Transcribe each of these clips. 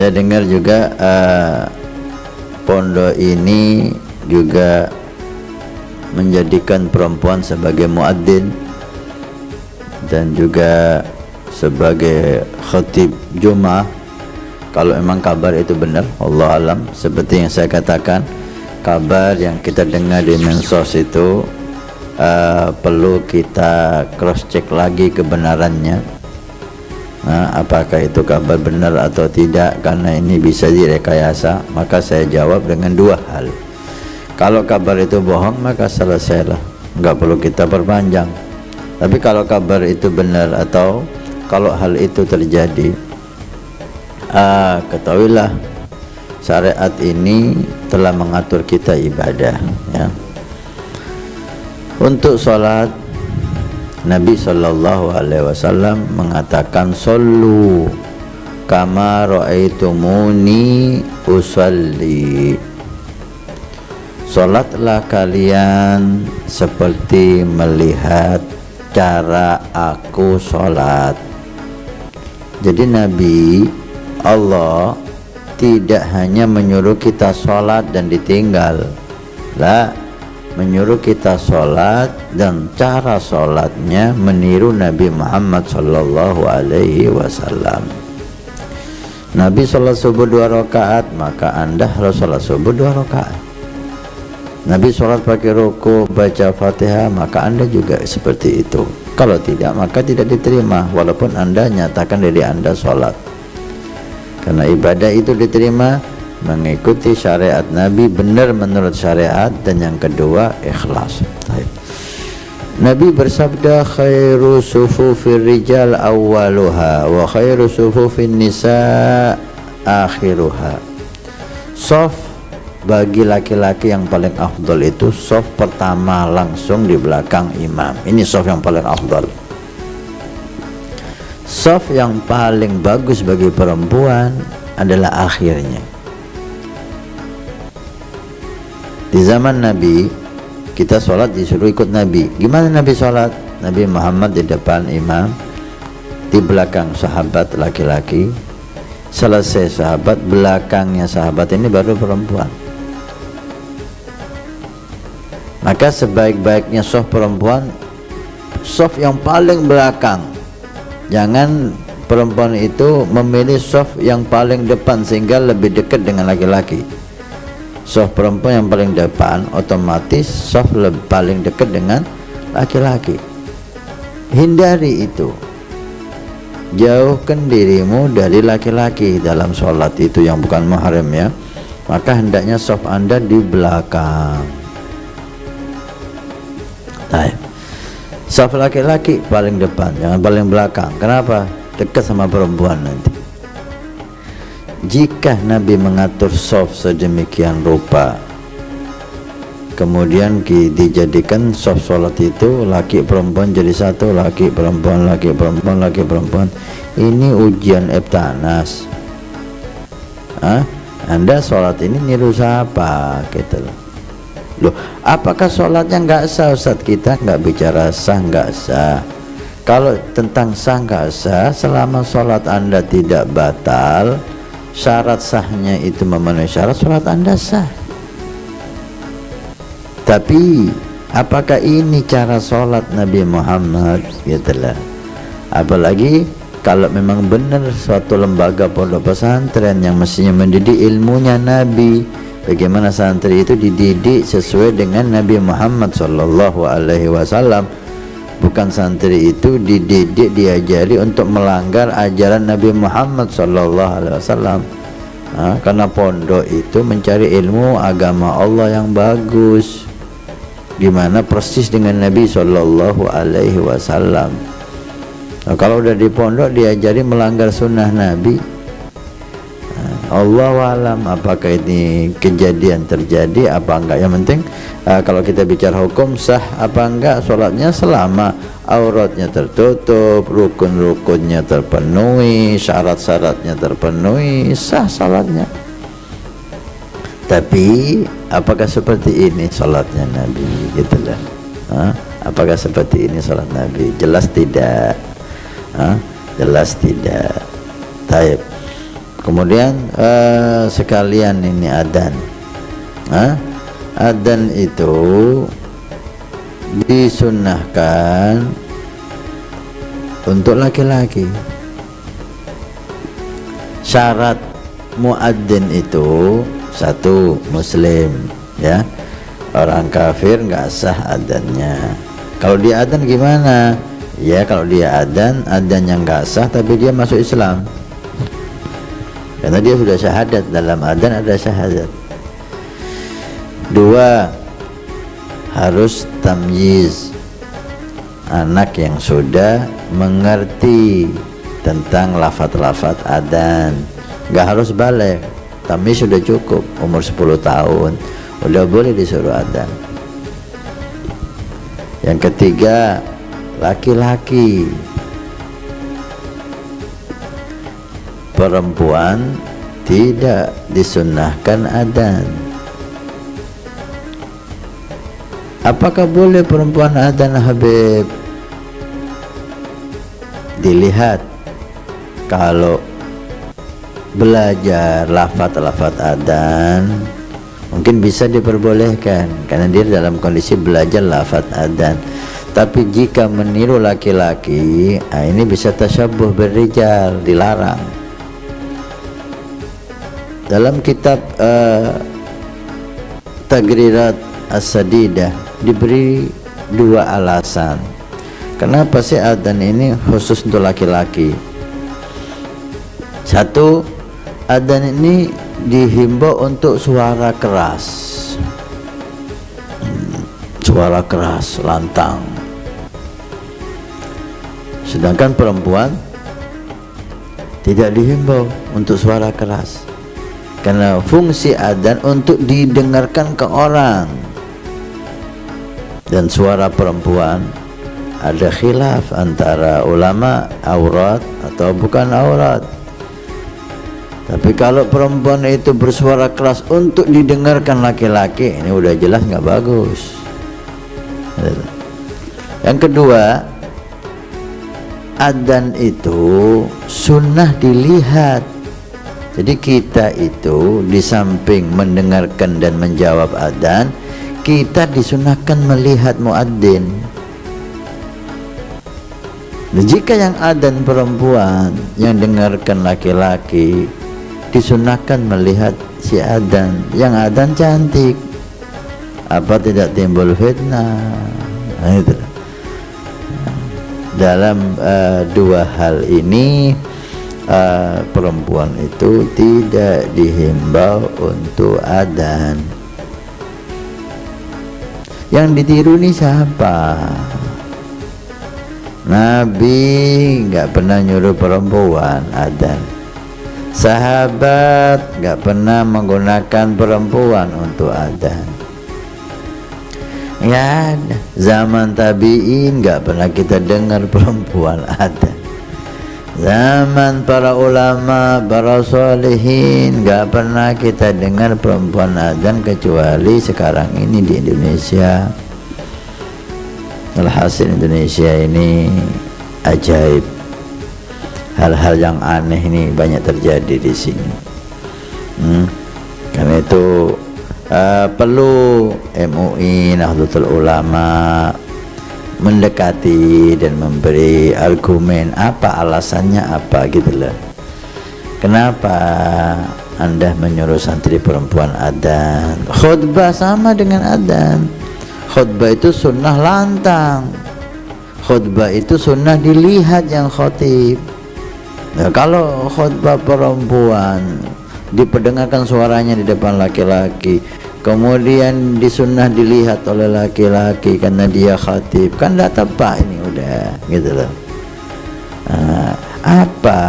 Saya dengar juga pondok ini juga menjadikan perempuan sebagai muadzin dan juga sebagai khatib Jumat. Kalau memang kabar itu benar, Allah alam, seperti yang saya katakan, kabar yang kita dengar di medsos itu perlu kita cross check lagi kebenarannya. Apakah itu kabar benar atau tidak, karena ini bisa direkayasa. Maka saya jawab dengan dua hal. Kalau kabar itu bohong, maka selesailah, nggak perlu kita perpanjang. Tapi kalau kabar itu benar atau kalau hal itu terjadi, ketahuilah syariat ini telah mengatur kita ibadah, ya. Untuk sholat, Nabi SAW mengatakan, "Sallu kama ra'aitumuni usalli." Salatlah kalian seperti melihat cara aku salat. Jadi Nabi Allah tidak hanya menyuruh kita salat dan ditinggal, lah, menyuruh kita sholat dan cara sholatnya meniru Nabi Muhammad sallallahu alaihi wasallam. Nabi sholat subuh 2 rakaat, maka anda harus sholat subuh 2 rakaat. Nabi sholat pakai ruku, baca Fatihah, maka anda juga seperti itu. Kalau tidak, maka tidak diterima, walaupun anda nyatakan diri anda sholat. Karena ibadah itu diterima mengikuti syariat Nabi, benar menurut syariat, dan yang kedua ikhlas. Nabi bersabda, khairu sufufir rijal awwaluha wa khairu sufufin nisa akhiruha. Saf bagi laki-laki yang paling afdal itu saf pertama langsung di belakang imam. Ini saf yang paling afdal. Saf yang paling bagus bagi perempuan adalah akhirnya. Di zaman Nabi, kita sholat disuruh ikut Nabi. Gimana Nabi sholat? Nabi Muhammad di depan imam, di belakang sahabat laki-laki. Selesai sahabat, belakangnya sahabat ini baru perempuan. Maka sebaik-baiknya shaf perempuan, shaf yang paling belakang. Jangan perempuan itu memilih shaf yang paling depan sehingga lebih dekat dengan laki-laki. Shaf perempuan yang paling depan, otomatis shaf paling dekat dengan laki-laki. Hindari itu. Jauhkan dirimu dari laki-laki dalam sholat itu yang bukan mahram, ya. Maka hendaknya shaf anda di belakang. Baik. Shaf laki-laki paling depan, jangan paling belakang. Kenapa? Dekat sama perempuan nanti. Jika Nabi mengatur shaf sedemikian rupa, kemudian dijadikan shaf sholat itu laki perempuan jadi satu, laki perempuan, laki perempuan, laki perempuan, ini ujian Eptanas. Anda sholat ini niru siapa gitu loh. Loh, apakah sholatnya nggak sah? Ustaz, kita nggak bicara sah nggak sah. Kalau tentang sah nggak sah, selama sholat anda tidak batal, syarat sahnya itu memenuhi syarat, sholat anda sah. Tapi apakah ini cara sholat Nabi Muhammad? Gitulah. Apalagi kalau memang benar suatu lembaga pondok pesantren yang mestinya mendidik ilmunya Nabi, bagaimana santri itu dididik sesuai dengan Nabi Muhammad sallallahu alaihi wasallam. Bukan santri itu dididik, diajari untuk melanggar ajaran Nabi Muhammad sallallahu alaihi wasallam. Karena pondok itu mencari ilmu agama Allah yang bagus, gimana persis dengan Nabi sallallahu alaihi wasallam. Kalau udah di pondok diajari melanggar sunnah Nabi, Allahu alam apakah ini kejadian terjadi apa enggak. Yang penting kalau kita bicara hukum sah apa enggak sholatnya, selama auratnya tertutup, rukun-rukunnya terpenuhi, syarat-syaratnya terpenuhi, sah sholatnya. Tapi apakah seperti ini sholatnya Nabi? Gitulah. Apakah seperti ini sholat Nabi? Jelas tidak. Jelas tidak. Taib. Kemudian sekalian ini adzan. Adzan itu disunnahkan untuk laki-laki. Syarat muadzin itu satu, muslim, ya. Orang kafir nggak sah adzannya. Kalau dia adzan gimana? Ya kalau dia adzan yang nggak sah, tapi dia masuk Islam karena dia sudah syahadat. Dalam adzan ada syahadat. Dua, harus tamyiz, anak yang sudah mengerti tentang lafaz-lafaz adzan. Nggak harus balik, tamyiz sudah cukup, umur 10 tahun udah boleh disuruh adzan. Yang ketiga, laki-laki. Perempuan tidak disunnahkan adzan. Apakah boleh perempuan adzan, Habib? Dilihat, kalau belajar lafaz-lafaz adzan mungkin bisa diperbolehkan karena dia dalam kondisi belajar lafaz adzan. Tapi jika meniru laki-laki, ini bisa tasyabuh berrijal, dilarang. Dalam kitab Tagrirat As-Sadidah diberi 2 alasan kenapa sih adzan ini khusus untuk laki-laki. Satu, adzan ini dihimbau untuk suara keras, suara keras, lantang. Sedangkan perempuan tidak dihimbau untuk suara keras, karena fungsi adzan untuk didengarkan ke orang. Dan suara perempuan ada khilaf antara ulama, aurat atau bukan aurat. Tapi kalau perempuan itu bersuara keras untuk didengarkan laki-laki, ini udah jelas nggak bagus. Yang kedua, adzan itu sunnah dilihat. Jadi kita itu di samping mendengarkan dan menjawab adzan, kita disunahkan melihat muadzin. Jika yang adzan perempuan, yang dengarkan laki-laki, disunahkan melihat si adzan. Yang adzan cantik, apa tidak timbul fitnah? Itu. Dalam 2 hal ini perempuan itu tidak dihimbau untuk adzan. Yang ditiru ini siapa? Nabi nggak pernah nyuruh perempuan adzan. Sahabat nggak pernah menggunakan perempuan untuk adzan. Ya, zaman tabi'in nggak pernah kita dengar perempuan adzan. Zaman para ulama, para sholihin, nggak pernah kita dengar perempuan adzan, kecuali sekarang ini di Indonesia. Alhasil Indonesia ini ajaib. Hal-hal yang aneh ini banyak terjadi di sini. Karena itu perlu MUI, Nahdlatul Ulama mendekati dan memberi argumen apa alasannya, apa gitu loh. Kenapa Anda menyuruh santri perempuan adzan? Khutbah sama dengan adzan. Khutbah itu sunnah lantang. Khutbah itu sunnah dilihat yang khotib. Nah, kalau khutbah perempuan diperdengarkan suaranya di depan laki-laki, kemudian disunnah dilihat oleh laki-laki karena dia khatib, kan tidak tepat ini, udah gitu loh. Apa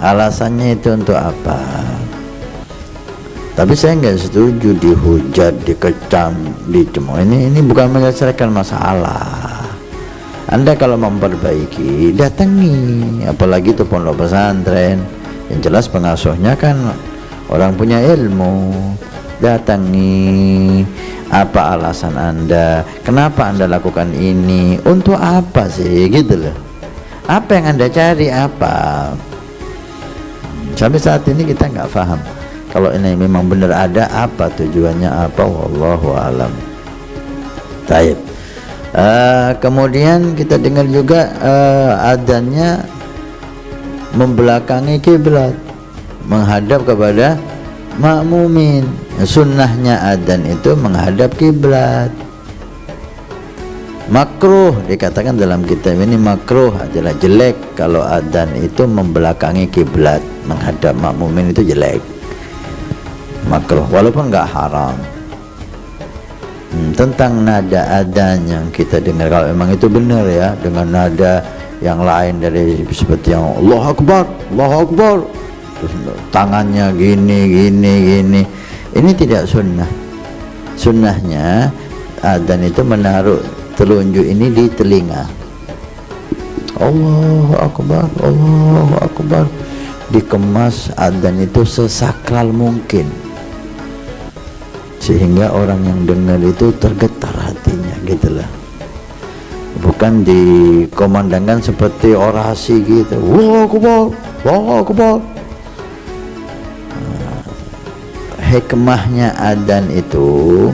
alasannya itu, untuk apa? Tapi saya nggak setuju dihujat, dikecam, dicemooh. Ini bukan menyelesaikan masalah. Anda kalau memperbaiki, datangi, apalagi itu pondok pesantren, yang jelas pengasuhnya kan orang punya ilmu. Datangi, apa alasan Anda, kenapa Anda lakukan ini, untuk apa sih, gitu loh. Apa yang Anda cari, apa? Sampai saat ini kita nggak paham kalau ini memang benar ada, apa tujuannya, apa, wallahu alam. Taib. Kemudian kita dengar juga adzannya membelakangi kiblat, menghadap kepada makmumin. Sunnahnya adzan itu menghadap kiblat. Makruh dikatakan dalam kitab ini, makruh adalah jelek kalau adzan itu membelakangi kiblat, menghadap makmumin itu jelek, makruh, walaupun nggak haram. Tentang nada adzan yang kita dengar, kalau memang itu benar ya, dengan nada yang lain dari seperti yang Allahu Akbar, Allahu Akbar, terus tangannya gini, ini tidak sunnah. Sunnahnya adzan itu menaruh telunjuk ini di telinga, Allahu Akbar, Allahu Akbar, dikemas adzan itu sesakral mungkin sehingga orang yang dengar itu tergetar hatinya gitulah, bukan dikomandangkan seperti orasi gitu, Allahu Akbar, Allahu Akbar. Hikmahnya adzan itu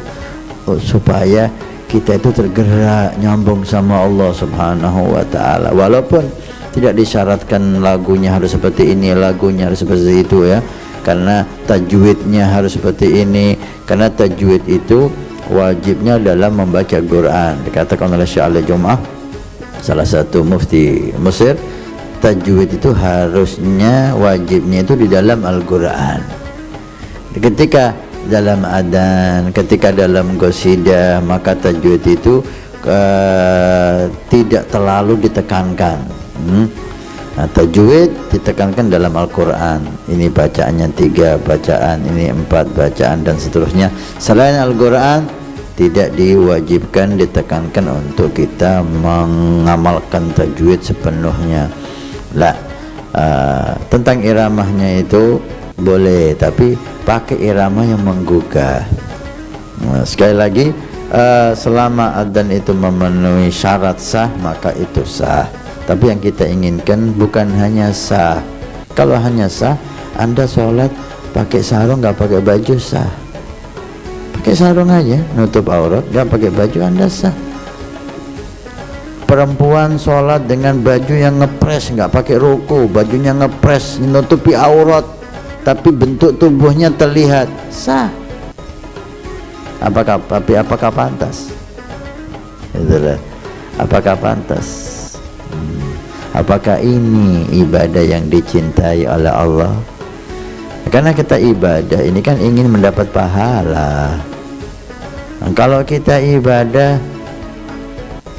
supaya kita itu tergerak nyambung sama Allah Subhanahu wa ta'ala, walaupun tidak disyaratkan lagunya harus seperti ini, lagunya harus seperti itu ya, karena tajwidnya harus seperti ini, karena tajwid itu wajibnya dalam membaca Quran. Dikatakan oleh Syekh Al-Jum'ah, salah satu mufti Mesir, tajwid itu harusnya, wajibnya itu di dalam Al-Quran. Ketika dalam adzan, ketika dalam qasidah, maka tajwid itu tidak terlalu ditekankan. Nah, tajwid ditekankan dalam Al-Quran, ini bacaannya 3 bacaan, ini 4 bacaan dan seterusnya. Selain Al-Quran tidak diwajibkan ditekankan untuk kita mengamalkan tajwid sepenuhnya lah. Tentang iramahnya itu boleh, tapi pakai irama yang menggugah. Nah, sekali lagi, selama adzan itu memenuhi syarat sah, maka itu sah. Tapi yang kita inginkan bukan hanya sah. Kalau hanya sah, Anda sholat pakai sarung nggak pakai baju sah. Pakai sarung aja, nutup aurat, nggak pakai baju, Anda sah. Perempuan sholat dengan baju yang ngepres, nggak pakai ruku, bajunya ngepres, menutupi aurat, tapi bentuk tubuhnya terlihat, sah. Apakah pantas? Itulah. Apakah pantas? Apakah ini ibadah yang dicintai oleh Allah? Karena kita ibadah ini kan ingin mendapat pahala. Nah, kalau kita ibadah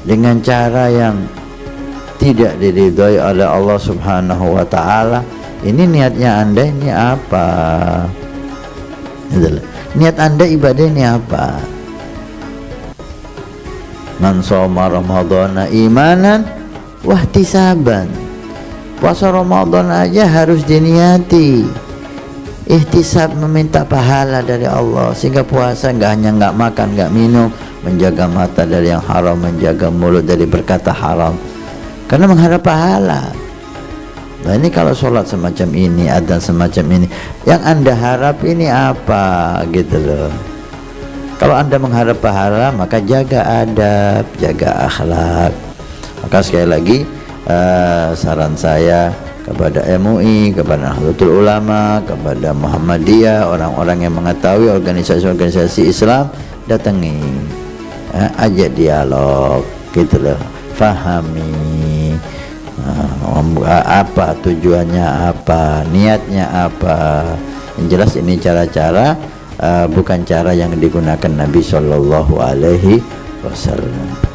dengan cara yang tidak diridhoi oleh Allah Subhanahu wa ta'ala, ini niatnya Anda ini apa? Itulah. Niat Anda ibadah ini apa? Man shoma ramadhana imanan wahtisaban. Puasa Ramadan aja harus diniati, ihtisab, meminta pahala dari Allah, sehingga puasa nggak hanya nggak makan, nggak minum, menjaga mata dari yang haram, menjaga mulut dari berkata haram, karena mengharap pahala. Nah, ini kalau sholat semacam ini, adzan semacam ini, yang Anda harap ini apa gitu loh. Kalau Anda mengharap pahala, maka jaga adab, jaga akhlak. Maka sekali lagi, saran saya kepada MUI, kepada Nahdlatul Ulama, kepada Muhammadiyah, orang-orang yang mengetahui organisasi-organisasi Islam, datangi, ajak dialog gitu loh, fahami apa tujuannya, apa niatnya, apa. Yang jelas ini cara-cara, bukan cara yang digunakan Nabi Shallallahu Alaihi Wasallam.